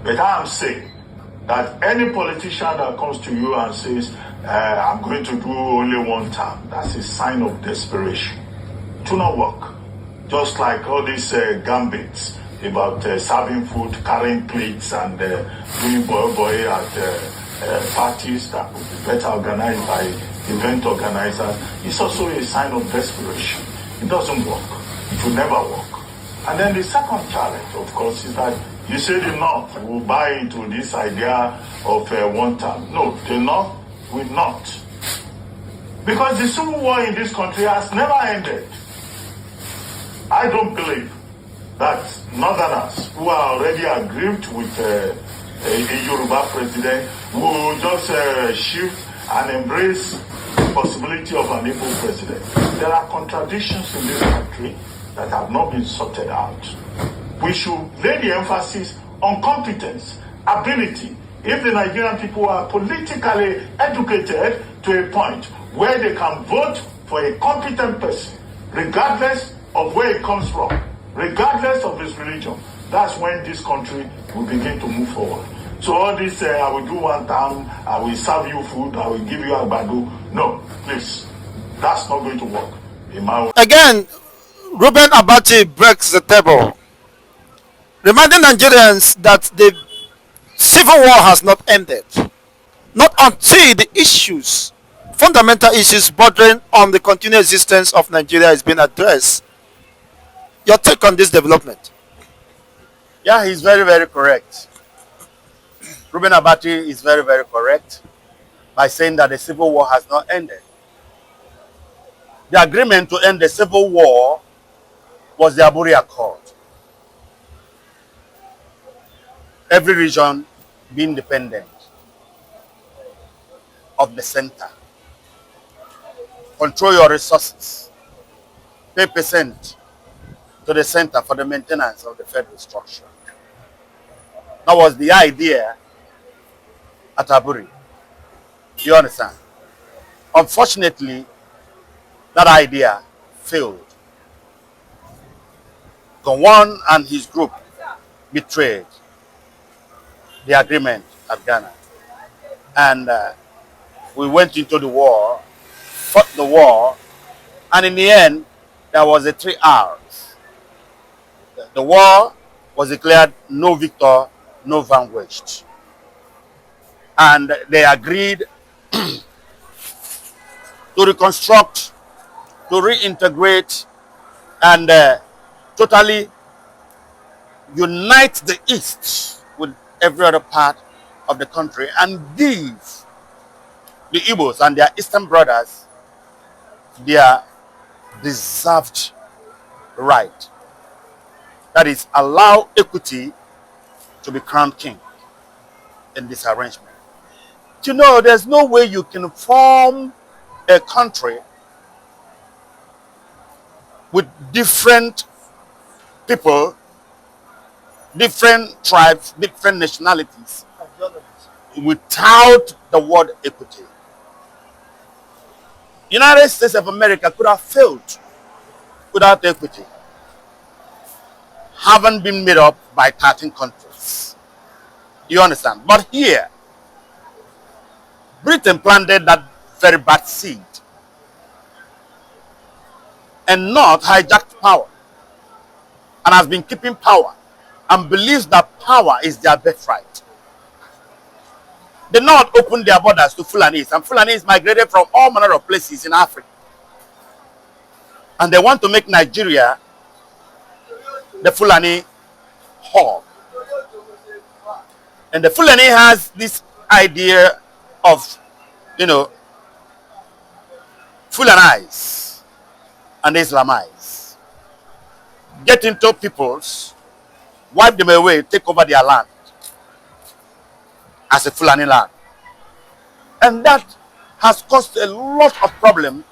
But I am saying that any politician that comes to you and says, I'm going to do only one term, that's a sign of desperation. It will not work. Just like all these gambits about serving food, carrying plates, and doing boy at parties that would be better organized by event organizers. It's also a sign of desperation. It doesn't work. It will never work. And then the second challenge, of course, is that you said the North will buy into this idea of one term. No, the North will not. Because the civil war in this country has never ended. I don't believe that Northerners who are already aggrieved with a Yoruba president will just shift and embrace the possibility of an Igbo president. There are contradictions in this country that have not been sorted out. We should lay the emphasis on competence, ability. If the Nigerian people are politically educated to a point where they can vote for a competent person, regardless of where it comes from, regardless of his religion, that's when this country will begin to move forward. So all this, I will do one time, I will serve you food, I will give you agbado. No, please, that's not going to work. Again, Reuben Abati breaks the table, reminding Nigerians that the civil war has not ended, not until the issues, fundamental issues bordering on the continued existence of Nigeria is being addressed. Your take on this development? Yeah, he's very, very correct. Reuben Abati is very, very correct by saying that the civil war has not ended. The agreement to end the civil war was the Aburi Accord. Every region being independent of the center. Control your resources. Pay percent to the center for the maintenance of the federal structure. That was the idea at Aburi. You understand? Unfortunately, that idea failed. Gowon and his group betrayed the agreement at Ghana. And we went into the war, fought the war, and in the end, there was a 3 hours. The war was declared no victor, no vanquished. And they agreed to reconstruct, to reintegrate, and totally unite the East with every other part of the country and give the Igbos and their Eastern brothers their deserved right. That is, allow equity to be crowned king in this arrangement. You know, there's no way you can form a country with different people, different tribes, different nationalities, without the word equity. United States of America could have failed without equity, haven't been made up by 13 countries. You understand? But here, Britain planted that very bad seed and not hijacked power and has been keeping power and believes that power is their birthright. They not opened their borders to Fulanis, and Fulanis migrated from all manner of places in Africa. And they want to make Nigeria the Fulani hub. And the Fulani has this idea of, you know, Fulanize and Islamize. Get into peoples, wipe them away, take over their land as a Fulani land. And that has caused a lot of problem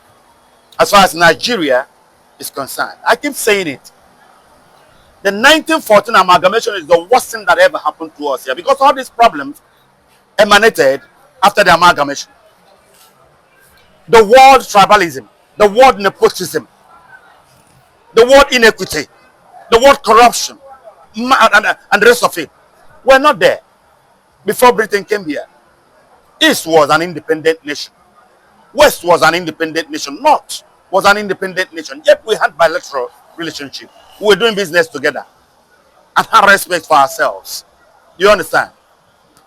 as far as Nigeria is concerned. I keep saying it. The 1914 amalgamation is the worst thing that ever happened to us here, because all these problems emanated after the amalgamation. The word tribalism, the word nepotism, the word inequity, the word corruption, and the rest of it. were not there before Britain came here. East was an independent nation. West was an independent nation. North was an independent nation. Yet we had bilateral relationship. We were doing business together and had respect for ourselves. You understand?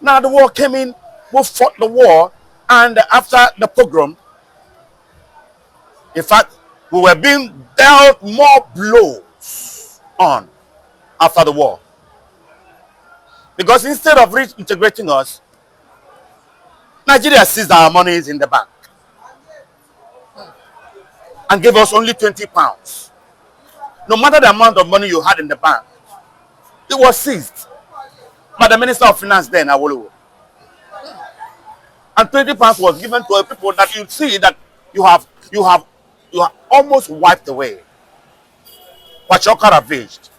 Now the war came in, we fought the war, and after the pogrom, in fact, we were being dealt more blows on after the war. Because instead of reintegrating us, Nigeria seized our monies in the bank and gave us only 20 pounds. No matter the amount of money you had in the bank, it was seized by the Minister of Finance then, Awolowo. And 20 pounds was given to people that you see that you have almost wiped away. Pachoka ravaged.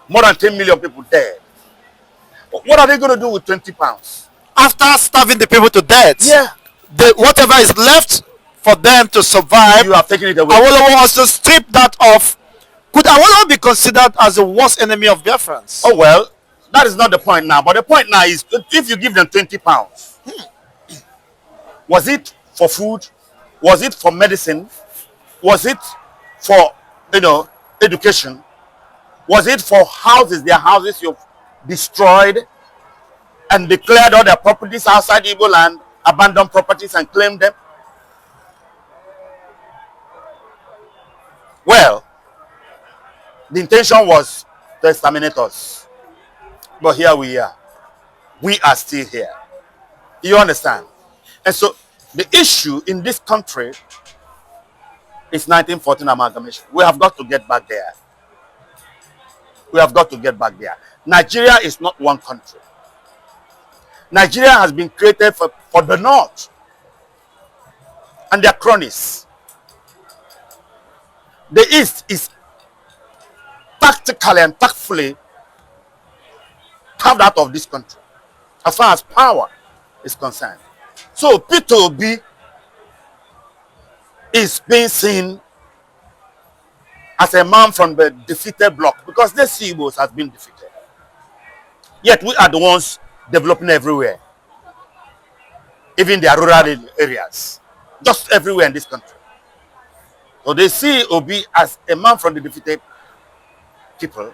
More than 10 million people dead. What are they going to do with 20 pounds? After starving the people to death, Yeah. Whatever is left for them to survive, You have taken it away. Awolowo wants to strip that off. Could Awolowo be considered as the worst enemy of Biafrans? Oh, well, that is not the point now. But the point now is, if you give them 20 pounds, was it for food? Was it for medicine? Was it for, education? Was it for houses? Their houses you've destroyed and declared all their properties outside Igbo land, abandoned properties and claimed them? Well, the intention was to exterminate us. But here we are. We are still here. You understand? And so the issue in this country is 1914 amalgamation. We have got to get back there. We have got to get back there. Nigeria is not one country. Nigeria has been created for the North and their cronies. The East is tactically and tactfully carved out of this country as far as power is concerned. So Peter Obi is being seen as a man from the defeated bloc because the Igbos has been defeated. Yet we are the ones developing everywhere, even their rural areas, just everywhere in this country. So they see Obi as a man from the defeated people.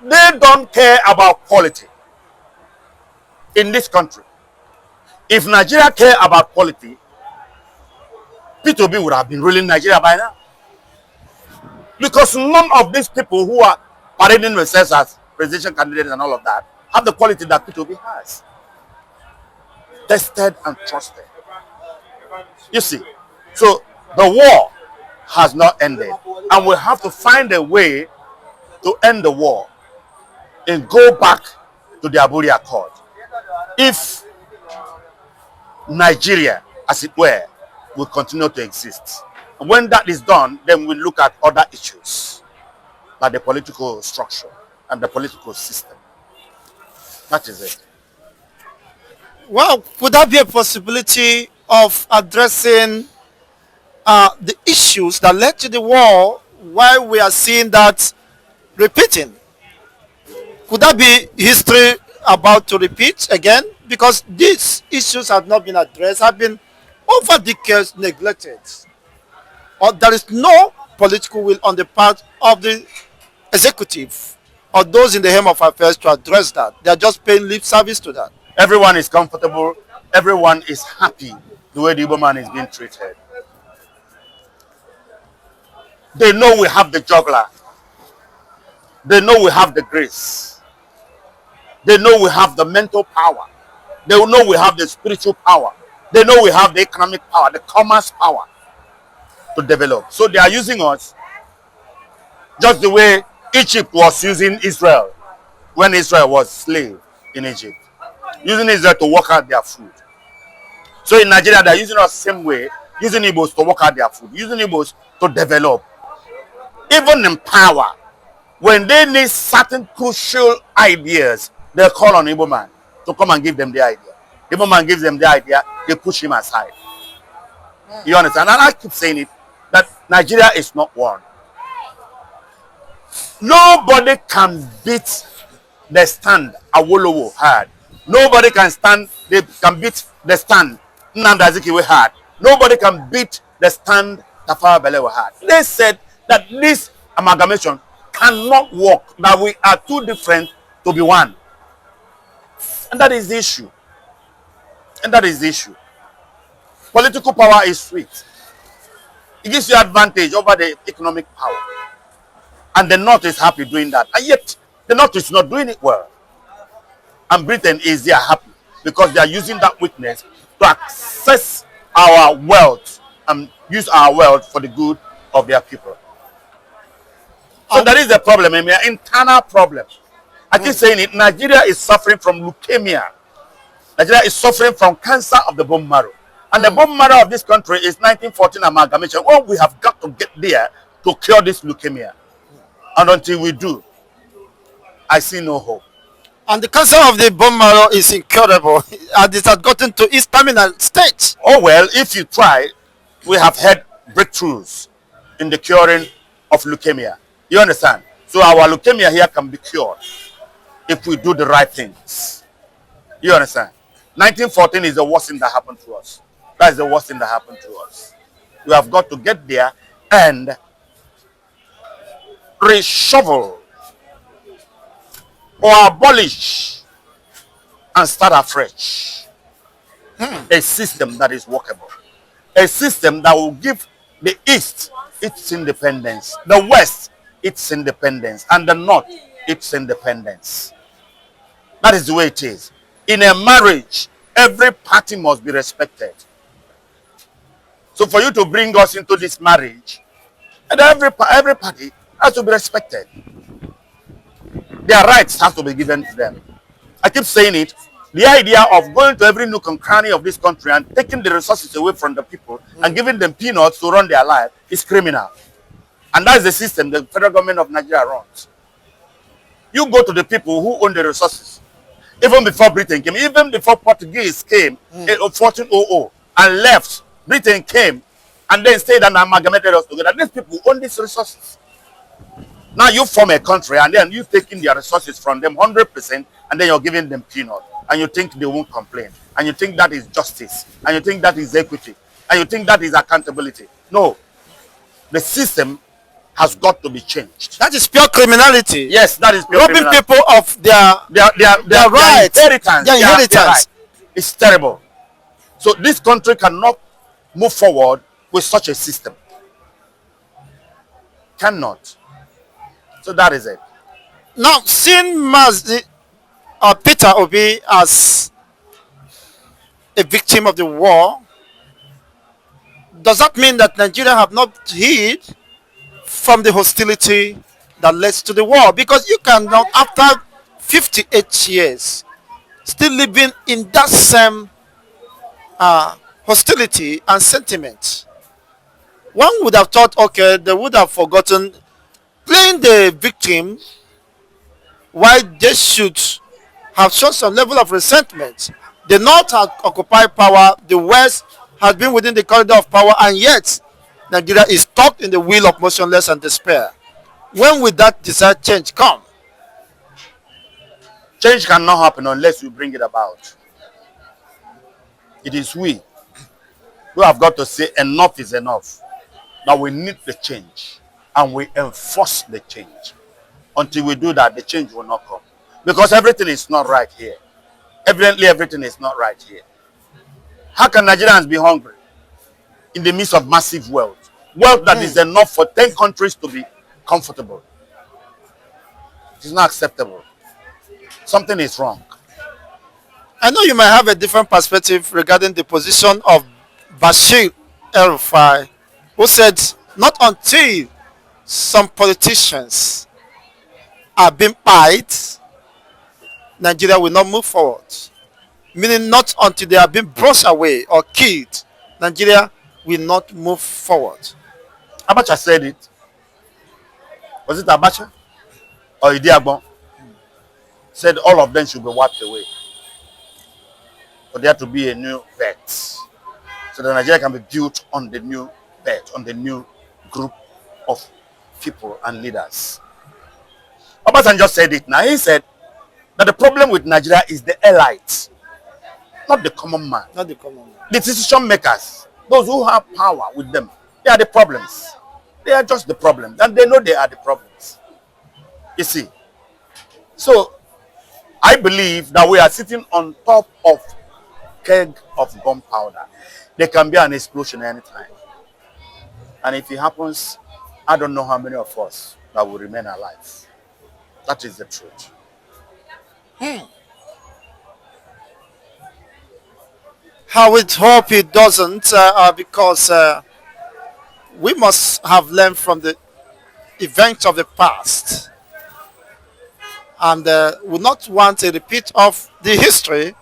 They don't care about quality in this country. If Nigeria cared about quality, Peter Obi would have been ruling Nigeria by now. Because none of these people who are parading themselves as presidential candidates and all of that have the quality that Peter Obi has. Tested and trusted. You see, so the war has not ended. And we have to find a way to end the war and go back to the Aburi Accord. If Nigeria, as it were, will continue to exist. And when that is done, then we look at other issues, like the political structure and the political system. That is it. Well, would that be a possibility of addressing the issues that led to the war while we are seeing that repeating? Could that be history about to repeat again? Because these issues have not been addressed, have been over decades neglected. Or there is no political will on the part of the executive or those in the helm of affairs to address that. They are just paying lip service to that. Everyone is comfortable. Everyone is happy the way the Igbo man is being treated. They know we have the juggler. They know we have the grace. They know we have the mental power. They know we have the spiritual power. They know we have the economic power, the commerce power to develop. So they are using us just the way Egypt was using Israel when Israel was slave in Egypt. Using Israel to work out their food. So in Nigeria, they are using us the same way, using Igbos to work out their food, using Igbos to develop. Even in power, when they need certain crucial ideas, they call on Igbo man to come and give them the idea. Igbo man gives them the idea, they push him aside. You understand? And I keep saying it, that Nigeria is not one. Nobody can beat the stand Awolowo had. Nobody can stand, they can beat the stand Nnamdi Azikiwe had. Nobody can beat the stand Tafawa Balewa had. They said that this amalgamation cannot work, that we are too different to be one. And that is the issue. And that is the issue. Political power is sweet. It gives you advantage over the economic power. And the North is happy doing that. And yet, the North is not doing it well. And Britain is there happy because they are using that weakness to access our wealth and use our wealth for the good of their people. So that is the problem, an internal problem. I keep saying it, Nigeria is suffering from leukemia. Nigeria is suffering from cancer of the bone marrow. And the bone marrow of this country is 1914 amalgamation. Well, we have got to get there to cure this leukemia. And until we do, I see no hope. And the cancer of the bone marrow is incurable, and it has gotten to its terminal stage. Oh well, if you try, we have had breakthroughs in the curing of leukemia. You understand? So our leukemia here can be cured if we do the right things. You understand? 1914 is the worst thing that happened to us. That is the worst thing that happened to us. We have got to get there and reshuffle or abolish and start afresh a system that is workable, a system that will give the East its independence, the West its independence, and the North its independence. That is the way it is. In a marriage, every party must be respected. So for you to bring us into this marriage, and every party has to be respected. Their rights have to be given to them. I keep saying it. The idea of going to every nook and cranny of this country and taking the resources away from the people and giving them peanuts to run their life is criminal. And that is the system the federal government of Nigeria runs. You go to the people who own the resources. Even before Britain came, even before Portuguese came in 1400 and left, Britain came and then stayed and amalgamated us together. These people own these resources. Now you form a country and then you taking their resources from them 100% and then you're giving them peanut and you think they won't complain and you think that is justice and you think that is equity and you think that is accountability. No, the system has got to be changed. That is pure criminality. Yes, that is pure robbing criminality. people of their rights, their inheritance. It's terrible. So this country cannot move forward with such a system. Cannot. So that is it. Now, seeing Peter Obi as a victim of the war, does that mean that Nigeria have not healed from the hostility that led to the war? Because you cannot, after 58 years, still living in that same hostility and sentiment. One would have thought, okay, they would have forgotten playing the victim, why they should have shown some level of resentment. The North has occupied power, the West has been within the corridor of power, and yet Nigeria is stuck in the wheel of motionless and despair. When will that desired change come? Change cannot happen unless we bring it about. It is we who have got to say enough is enough. Now we need the change. And we enforce the change. Until we do that, the change will not come. Because everything is not right here. Evidently, everything is not right here. How can Nigerians be hungry in the midst of massive wealth? Wealth that is enough for 10 countries to be comfortable. It is not acceptable. Something is wrong. I know you might have a different perspective regarding the position of Bashir El-Rufai, who said, not until some politicians are being paid, Nigeria will not move forward. Meaning not until they are being brushed away or killed, Nigeria will not move forward. Abacha said it. Was it Abacha? Or Idiagbon? Said all of them should be wiped away. For there to be a new birth. So that Nigeria can be built on the new birth, on the new group of people and leaders. Obasanjo just said it now. He said, That the problem with Nigeria is the elites, not the common man. Not the common man. The decision makers, those who have power with them, they are the problems. They are just the problems, and they know they are the problems. You see. So I believe that we are sitting on top of keg of gunpowder. There can be an explosion anytime. And if it happens, I don't know how many of us that will remain alive. That is the truth. I would hope it doesn't, because we must have learned from the events of the past, and would not want a repeat of the history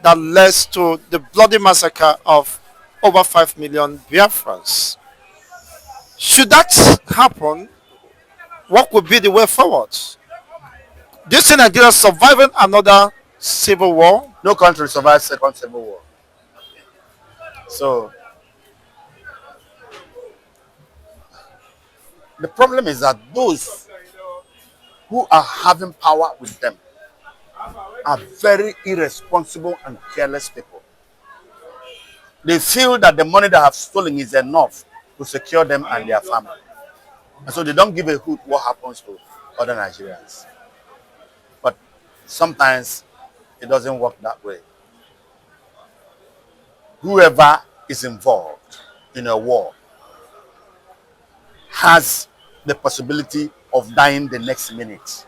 that led to the bloody massacre of over 5 million Biafrans. Should that happen, what would be the way forward? Do you see Nigeria surviving another civil war? No country survived second civil war. So the problem is that those who are having power with them are very irresponsible and careless people. They feel that the money they have stolen is enough to secure them and their family. And so they don't give a hoot what happens to other Nigerians. But sometimes it doesn't work that way. Whoever is involved in a war has the possibility of dying the next minute.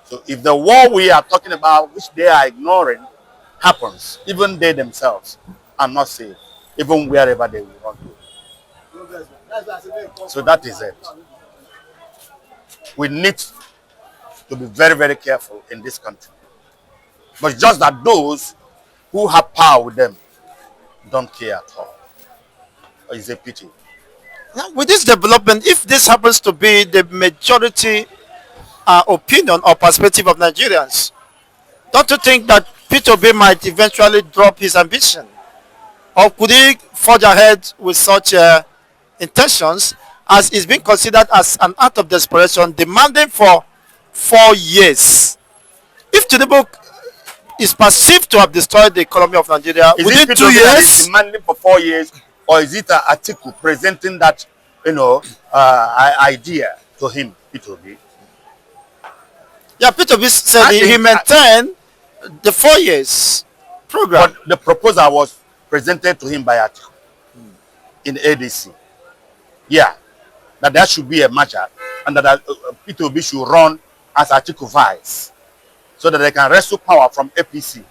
So if the war we are talking about, which they are ignoring, happens, even they themselves are not safe, even wherever they will run to. So that is it. We need to be very, very careful in this country. But just that those who have power with them don't care at all. It's a pity. Now, with this development, if this happens to be the majority opinion or perspective of Nigerians, don't you think that Peter B might eventually drop his ambition? Or could he forge ahead with such intentions, as is being considered as an act of desperation, demanding for 4 years? If Tinubu is perceived to have destroyed the economy of Nigeria Is within it 2 years, demanding for 4 years, or is it Atiku presenting that, idea to him, P2B? yeah, Peter B said he maintained the 4 years program. But the proposal was presented to him by Atiku in ADC. Yeah, that there should be a merger, and that P2B should run as Atiku vice, so that they can wrestle power from APC.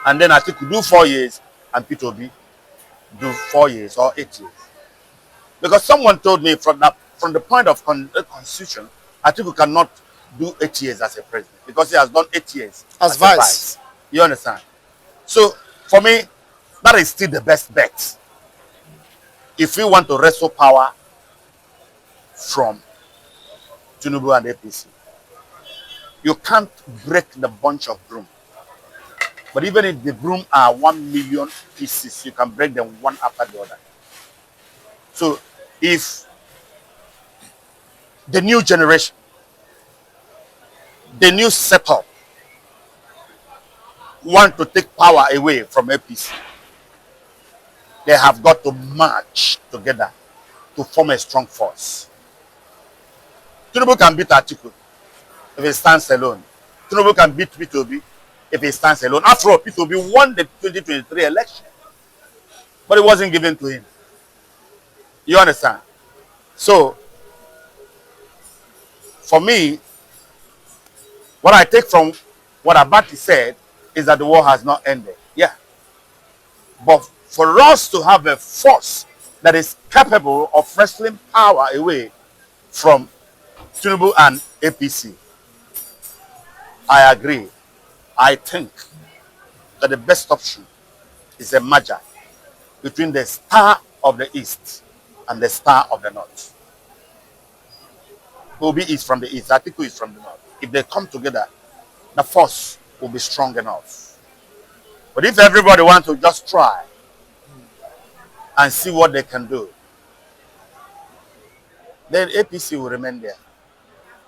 And then Atiku do 4 years, and P2B do 4 years or 8 years. Because someone told me from the point of constitution, Atiku cannot do 8 years as a president, because he has done 8 years As vice. You understand? So for me, that is still the best bet. If we want to wrestle power from Tinubu and APC, you can't break the bunch of broom. But even if the broom are 1 million pieces, you can break them one after the other. So if the new generation, the new setup, want to take power away from APC, they have got to march together to form a strong force. Tinubu can beat Atiku if he stands alone. Tinubu can beat P2B if he stands alone. After all, P2B won the 2023 election, but it wasn't given to him. You understand? So, for me, what I take from what Abati said is that the war has not ended. Yeah. But for us to have a force that is capable of wresting power away from Tinubu and APC, I agree. I think that the best option is a merger between the star of the East and the star of the North. Obi is from the East, Atiku is from the North. If they come together, the force will be strong enough. But if everybody wants to just try and see what they can do, then APC will remain there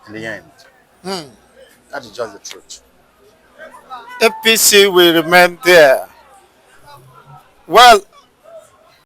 in the end. That is just the truth. APC will remain there. Well,